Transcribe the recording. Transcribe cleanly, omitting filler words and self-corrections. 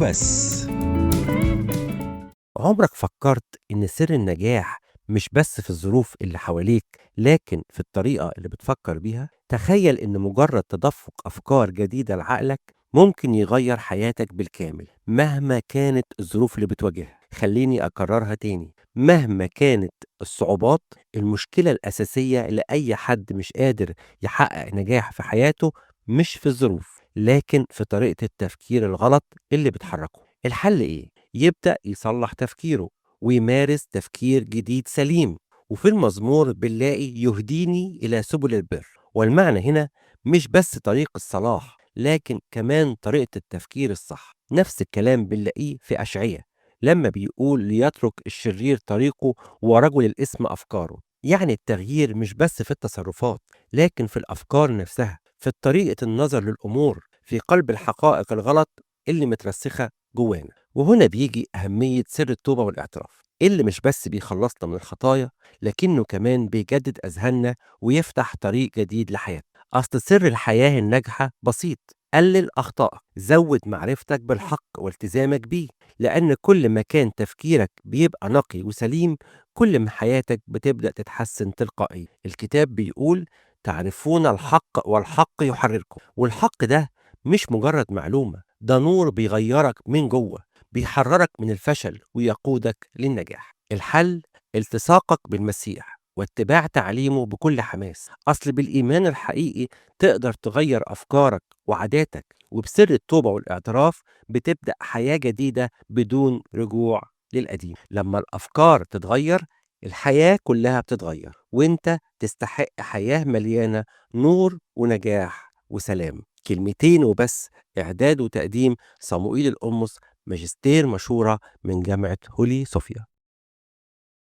وبس. عمرك فكرت إن سر النجاح مش بس في الظروف اللي حواليك، لكن في الطريقة اللي بتفكر بيها؟ تخيل إن مجرد تدفق أفكار جديدة لعقلك ممكن يغير حياتك بالكامل مهما كانت الظروف اللي بتواجهها. خليني أكررها تاني، مهما كانت الصعوبات، المشكلة الأساسية لأي حد مش قادر يحقق نجاح في حياته مش في الظروف، لكن في طريقة التفكير الغلط اللي بتحركه. الحل إيه؟ يبدأ يصلح تفكيره ويمارس تفكير جديد سليم. وفي المزمور بنلاقي يهديني إلى سبل البر، والمعنى هنا مش بس طريق الصلاح لكن كمان طريقة التفكير الصح. نفس الكلام بنلاقيه في أشعية لما بيقول ليترك الشرير طريقه ورجل الإثم أفكاره. يعني التغيير مش بس في التصرفات لكن في الأفكار نفسها، في طريقة النظر للأمور، في قلب الحقائق الغلط اللي مترسخة جوانا. وهنا بيجي أهمية سر التوبة والاعتراف اللي مش بس بيخلصنا من الخطايا لكنه كمان بيجدد أذهاننا ويفتح طريق جديد لحياتنا. أصل سر الحياة الناجحة بسيط: قلل أخطائك، زود معرفتك بالحق والتزامك بيه، لأن كل ما كان تفكيرك بيبقى نقي وسليم كل ما حياتك بتبدأ تتحسن تلقائيا. الكتاب بيقول تعرفون الحق والحق يحرركم، والحق ده مش مجرد معلومة، ده نور بيغيرك من جوه، بيحررك من الفشل ويقودك للنجاح. الحل التصاقك بالمسيح واتباع تعليمه بكل حماس. أصل بالإيمان الحقيقي تقدر تغير أفكارك وعاداتك، وبسر التوبة والاعتراف بتبدأ حياة جديدة بدون رجوع للقديم. لما الأفكار تتغير الحياة كلها بتتغير، وانت تستحق حياة مليانة نور ونجاح وسلام. كلمتين وبس. إعداد وتقديم صموئيل القمص، ماجستير مشهورة من جامعة هولي صوفيا.